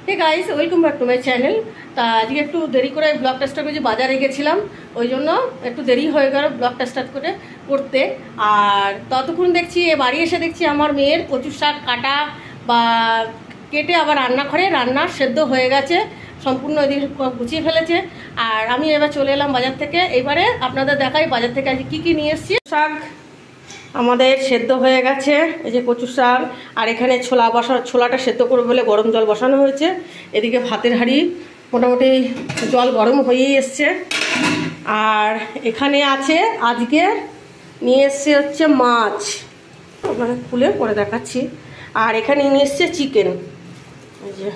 Hey guys, welcome back to my channel. তা আজকে একটু দেরি করে ব্লগটা স্টার্ট করেছি, বাজারে গেছিলাম, ওই জন্য একটু দেরি হয়ে গেল ব্লগটা স্টার্ট করতে। আর ততক্ষণ দেখছি বাড়ি এসে দেখছি আমার মেয়ের কচুর শাক কাটা বা কেটে আবার রান্না সেদ্ধ হয়ে গেছে, সম্পূর্ণ এদিকে গুছিয়ে ফেলেছে। আর আমি এবার চলে এলাম বাজার থেকে। এবারে আপনাদের দেখাই বাজার থেকে আজকে কী কী নিয়ে এসেছি। শাক আমাদের সেদ্ধ হয়ে গেছে, এই যে কচু শাক। আর এখানে ছোলাটা সেদ্ধ করবে বলে গরম জল বসানো হয়েছে। এদিকে ভাতের হাঁড়ি মোটামুটি জল গরম হয়েই এসছে। আর এখানে আছে আজকে নিয়ে এসছে হচ্ছে মাছ, আপনাকে খুলে পরে দেখাচ্ছি। আর এখানে নিয়ে এসছে চিকেন, এই যে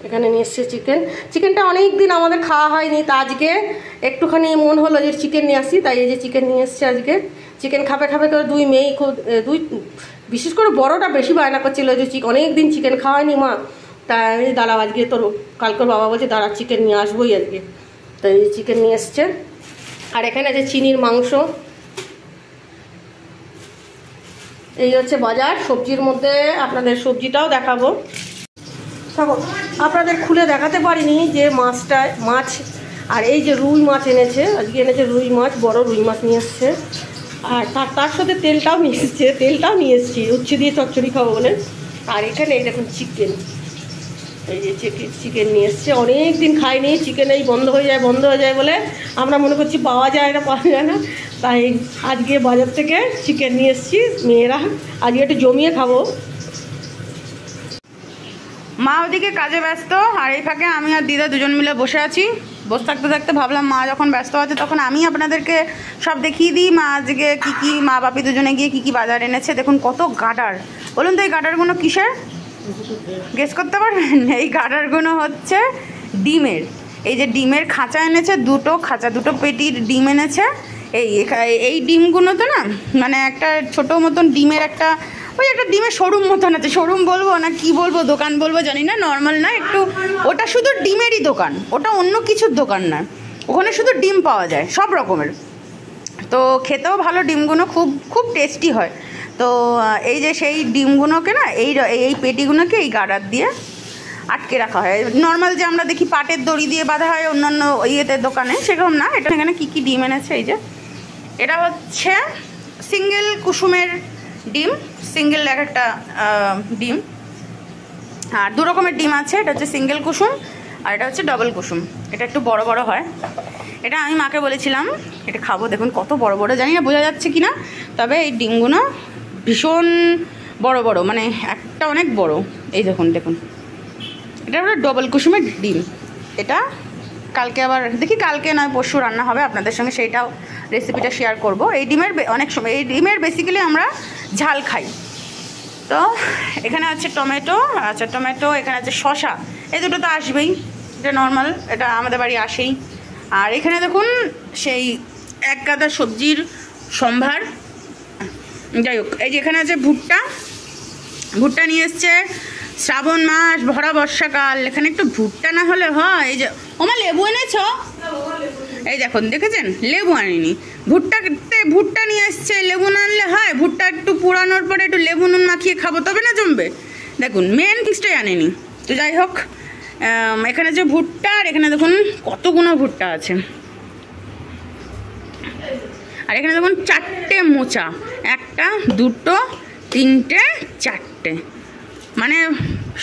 এখানে নিয়ে এসছে চিকেনটা অনেক দিন আমাদের খাওয়া হয়নি, তা আজকে একটুখানি মন হলো যে চিকেন নিয়ে আসি, তাই এই যে চিকেন নিয়ে এসছে। আজকে চিকেন খাবে করে দুই মেয়েই বিশেষ করে বড়টা বেশি বায়না করছিল যে অনেক দিন চিকেন খাওয়ায়নি মা, তাই দাঁড়াও আজকে তোর কালকের বাবা বলছে দাঁড়া চিকেন নিয়ে আসবোই আজকে, তাই চিকেন নিয়ে এসছে। আর এখানে আছে চিনির মাংস। এই হচ্ছে বাজার। সবজির মধ্যে আপনাদের সবজিটাও দেখাবো, আপনাদের খুলে দেখাতে পারিনি যে মাছ। আর এই যে রুই মাছ এনেছে, আজকে এনেছে রুই মাছ, বড় রুই মাছ নিয়ে এসছে। আর তার সাথে তেলটাও নিয়ে এসছি উচ্ছে দিয়ে চচ্চড়ি খাবো বলে। আর এখানে এই দেখুন চিকেন, এই যে চিকেন নিয়ে এসছে। অনেক দিন খাইনি চিকেন, এই বন্ধ হয়ে যায় বলে আমরা মনে করছি পাওয়া যায় না, তাই আজকে বাজার থেকে চিকেন নিয়ে এসছি। মেয়েরা আজকে একটু জমিয়ে খাবো। মা ওদিকে কাজে ব্যস্ত, আর এই ফাঁকে আমি আর দিদা দুজন মিলে বসে আছি। বসে থাকতে ভাবলাম মা যখন ব্যস্ত আছে তখন আমি আপনাদেরকে সব দেখিয়ে দিই মা আজকে কী মা বাপি দুজনে গিয়ে কী বাজার এনেছে। দেখুন কত গাডার, বলুন তো এই গাডারগুলো কিসের গেস করতে পারবেন? এই গাডারগুলো হচ্ছে ডিমের। এই যে ডিমের খাঁচা এনেছে, দুটো পেটির ডিম এনেছে। এই ডিমগুলো তো না মানে একটা ছোটো মতন ডিমের একটা ডিমের শোরুম মতন আছে, শোরুম বলবো না কি বলবো, দোকান বলবো জানি না, নর্মাল না একটু, ওটা শুধু ডিমেরই দোকান, ওটা অন্য কিছুর দোকান না, ওখানে শুধু ডিম পাওয়া যায় সব রকমের। তো খেতেও ভালো, ডিমগুলো খুব টেস্টি হয়। তো এই যে সেই ডিমগুলোকে না এই পেটিগুলোকে এই গাডার দিয়ে আটকে রাখা হয়। নর্মাল যে আমরা দেখি পাটের দড়ি দিয়ে বাঁধা হয় অন্যান্য ইয়েতে দোকানে, সেরকম না। এটা এখানে কী ডিম এনেছে, এই যে এটা হচ্ছে সিঙ্গেল কুসুমের ডিম, সিঙ্গেল একটা ডিম। আর দু রকমের ডিম আছে, এটা হচ্ছে সিঙ্গেল কুসুম আর এটা হচ্ছে ডবল কুসুম। এটা একটু বড় হয়। এটা আমি মাকে বলেছিলাম এটা খাবো, দেখুন কত বড়, জানি না বোঝা যাচ্ছে কি না, তবে এই ডিমগুলো ভীষণ বড়, মানে একটা অনেক বড়। এই দেখুন এটা হলো ডবল কুসুমের ডিম। এটা কালকে আবার দেখি, কালকে নয় পরশু রান্না হবে আপনাদের সঙ্গে, সেইটাও রেসিপিটা শেয়ার করব। এই ডিমের অনেক সময় এই ডিমের বেসিক্যালি আমরা ঝাল খাই। তো এখানে আছে টমেটো, এখানে আছে শসা, এই দুটো তো আসবেই, এটা নর্মাল, এটা আমাদের বাড়ি আসেই। আর এখানে দেখুন সেই এক গাদা সবজির সম্ভার। যাই হোক, এই যে এখানে আছে ভুট্টা নিয়ে এসছে। শ্রাবণ মাস, ভরা বর্ষাকাল, এখানে একটু ভুট্টা না হলে হয়। এই যে ওমা লেবু এনেছ, এই দেখেছেন লেবু আনিনি, ভুট্টা নিয়ে এসছে। লেবু না আনলে হয়? ভুট্টা একটু পোড়ানোর পরে একটু লেবু নুন মাখিয়ে খাবো, তবে না জমবে। দেখুন মেন কিছুটাই আনেনি। তো যাই হোক, এখানে যে ভুট্টা, আর এখানে দেখুন কতগুলো ভুট্টা আছে। আর এখানে দেখুন 4টে মোচা, 1 2 3 4টে, মানে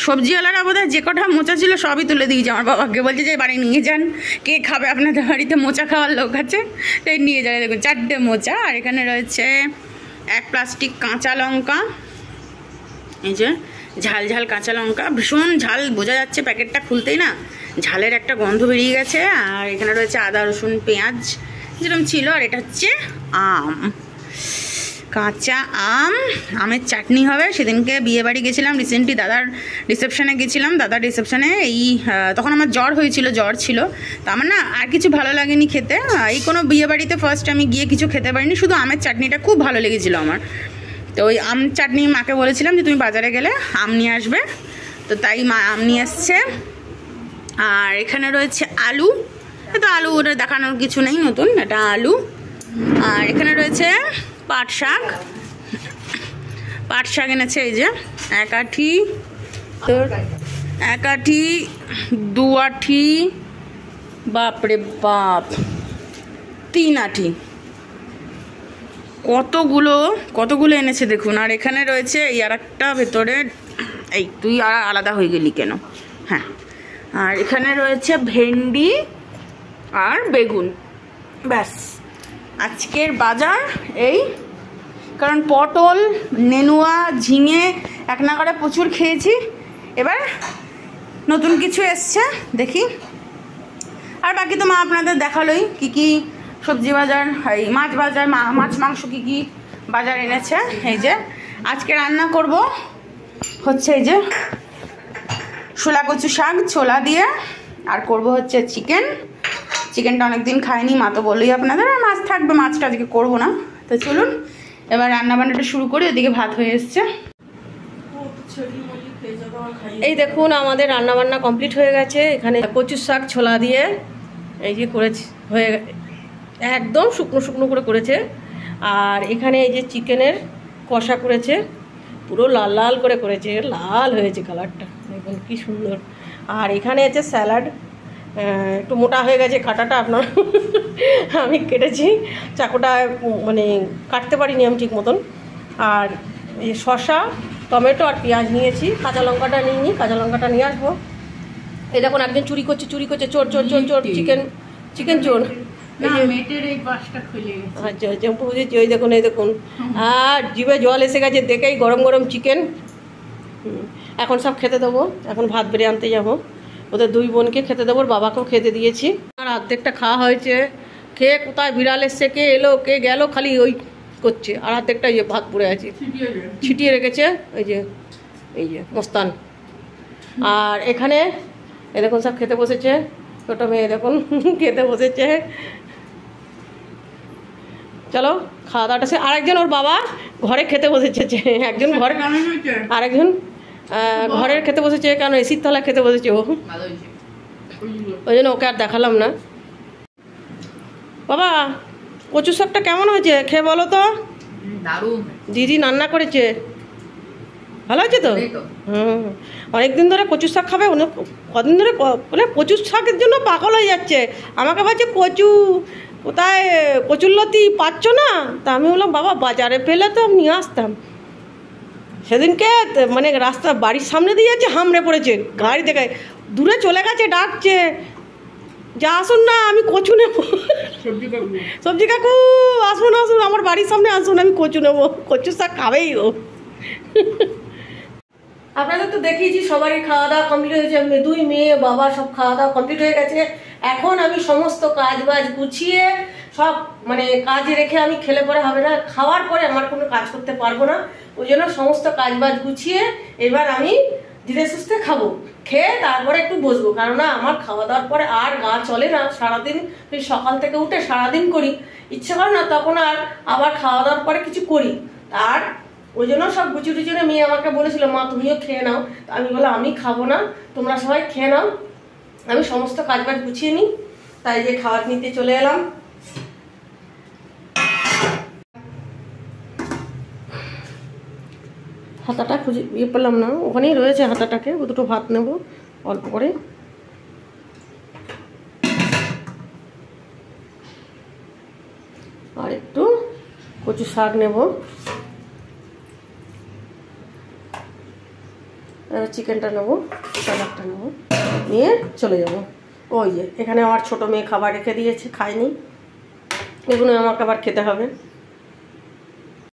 সবজিওয়ালারা বোধহয় যে কটা মোচা ছিল সবই তুলে দিয়েছে। আমার বাবাকে বলছে যে বাড়ি নিয়ে যান, কে খাবে আপনাদের বাড়িতে মোচা খাওয়ার লোক আছে, তাই নিয়ে যায়। দেখুন 4টে মোচা। আর এখানে রয়েছে 1 প্লাস্টিক কাঁচা লঙ্কা, এই যে ঝাল কাঁচা লঙ্কা, ভীষণ ঝাল, বোঝা যাচ্ছে প্যাকেটটা খুলতেই না ঝালের একটা গন্ধ বেরিয়ে গেছে। আর এখানে রয়েছে আদা রসুন পেঁয়াজ যেরকম ছিল। আর এটা হচ্ছে কাঁচা আমের চাটনি হবে। সেদিনকে বিয়েবাড়ি গেছিলাম, রিসেন্টলি দাদার রিসেপশানে গেছিলাম। দাদার রিসেপশানে তখন আমার জ্বর ছিল, তা আমার না আর কিছু ভালো লাগেনি খেতে। এই কোনো বিয়েবাড়িতে ফার্স্ট আমি গিয়ে কিছু খেতে পারিনি, শুধু আমের চাটনিটা খুব ভালো লেগেছিলো আমার। তো ওই আম চাটনি মাকে বলেছিলাম যে তুমি বাজারে গেলে আম নিয়ে আসবে, তো তাই মা আম নিয়ে আসছে। আর এখানে রয়েছে আলু, তো আলু ওটা দেখানোর কিছু নেই, নতুন এটা আলু। আর এখানে রয়েছে পাট শাক এনেছে এই যে 1 আঁটি 1 আঁটি 2 আঁটি বাপরে বাপ 3 আঁটি কতগুলো এনেছে দেখুন। আর এখানে রয়েছে এই আর একটা ভেতরে, এই তুই আর আলাদা হয়ে গেলি কেন? হ্যাঁ, আর এখানে রয়েছে ভেন্ডি আর বেগুন। ব্যাস আজকের বাজার এই। কারণ পটল, নেনুয়া, ঝিঙে এক নাগারে প্রচুর খেয়েছি, এবার নতুন কিছু এসছে দেখি। আর বাকি তো মা আপনাদের দেখালোই কি কি সবজি বাজার, এই মাছ বাজার, মাছ মাংস কি কি বাজার এনেছে। এই যে আজকে রান্না করব হচ্ছে এই যে শোলা কচু শাক ছোলা দিয়ে, আর করব হচ্ছে চিকেনটা অনেকদিন খাইনি, মা তো বললেই আপনাদের। আর মাছ থাকবে, মাছটা আজকে করবো না। তো চলুন এবার রান্নাবান্নাটা শুরু করি। ওদিকে ভাত হয়ে এসছে। এই দেখুন আমাদের রান্নাবান্না কমপ্লিট হয়ে গেছে। এখানে কচুর শাক ছোলা দিয়ে এই যে করেছি, হয়ে একদম শুকনো শুকনো করে করেছে। আর এখানে এই যে চিকেনের কষা করেছে, পুরো লাল লাল করে করেছে, লাল হয়েছে কালারটা, দেখুন কি সুন্দর। আর এখানে আছে স্যালাড, একটু মোটা হয়ে গেছে কাটাটা আপনার আমি কেটেছি, চাকুটা মানে কাটতে পারিনি আমি ঠিক মতন। আর এই শসা, টমেটো আর পেঁয়াজ নিয়েছি, কাঁচা লঙ্কাটা নিইনি, কাঁচা লঙ্কাটা নিয়ে আসবো। এই দেখুন একজন চুরি করছে চোর চিকেন চোর। আচ্ছা বুঝেছি, ওই দেখুন এই দেখুন। আর জিভে জল এসে গেছে দেখেই, গরম গরম চিকেন। এখন সব খেতে দেবো, এখন ভাত বেড়ে আনতে যাবো, ওদের 2 বোনকে খেতে দেবো, বাবাকেও খেতে দিয়েছি। আর অর্ধেকটা খাওয়া হয়েছে, খেয়ে কোথায় বিড়াল এসছে, কে এলো কে গেল খালি ওই করছে। আর অর্ধেকটা যে ভাত পড়ে আছে ছিটিয়ে রেখেছে এই যে মস্তান। আর এখানে এ দেখুন সব খেতে বসেছে, ছোটো মেয়ে দেখুন খেতে বসেছে। চলো খাওয়া দাওয়াটা সে। আরেকজন ওর বাবা ঘরে খেতে বসেছে, একজন ঘরে, আরেকজন ঘরের খেতে বসেছে। কেন এসির তলায় খেতে বসেছে ও, ওই জন্য ওকে আর দেখালাম না। বাবা কচু শাকটা কেমন হয়েছে খেয়ে বলো তো? দিদি রান্না করেছে, ভালো আছে তো? অনেকদিন ধরে কচু শাক খাবে, কদিন ধরে মানে কচু শাকের জন্য পাগল হয়ে যাচ্ছে। আমাকে বলছে কচু কোথায়, কচুরলতি পাচ্ছ না? তা আমি বললাম বাবা বাজারে পেলে তো নিয়ে আসতাম। সেদিনকে মানে রাস্তা বাড়ির সামনে দিয়ে যাচ্ছে, হামড়ে পড়েছে, গাড়ি দেখায় দূরে চলে গেছে, ডাকছে যা আসুন না আমি কচু নেবো। সবজি কাকু আসুন আমার বাড়ির সামনে আসুন, আমি কচু নেবো। কচু শাক খাবেই ও। আপনাদের তো দেখিয়েছি সবারই খাওয়া দাওয়া কমপ্লিট হয়েছে, 2 মেয়ে বাবা সব খাওয়া দাওয়া কমপ্লিট হয়ে গেছে। এখন আমি সমস্ত কাজ বাজ গুছিয়ে সব মানে কাজে রেখে আমি খেলে পরে হবে না, খাওয়ার পরে আমার কোনো কাজ করতে পারবো না। ওই জন্য সমস্ত কাজ বাজ গুছিয়ে এবার আমি ধীরে সুস্থে খাবো, খেয়ে তারপরে একটু বসবো। কারণ আমার খাওয়া দাওয়ার পরে আর গা চলে না, সারাদিন সকাল থেকে উঠে সারাদিন করি, ইচ্ছে করে না তখন আর আবার খাওয়া দাওয়ার পরে কিছু করি। আর ওই জন্য সব গুছিয়ে টুচিয়ে মেয়ে আমাকে বলেছিল মা তুমিও খেয়ে নাও। আমি বললাম আমি খাবো না, তোমরা সবাই খেয়ে নাও, আমি সমস্ত কাজ বাজ গুছিয়ে নিই। তাই যে খাবার নিতে চলে এলাম। হাতাটা খুঁজে পেলাম না, ওখানেই রয়েছে হাতাটাকে, 2টো ভাত নেব অল্প করে। আর একটু কচু শাক নেব, চিকেনটা নেবো, স্যালাডটা নেবো, নিয়ে চলে যাব। ওই যে এখানে আমার ছোটো মেয়ে খাবার রেখে দিয়েছে, খায়নি, এগুলো আমাকে আবার খেতে হবে।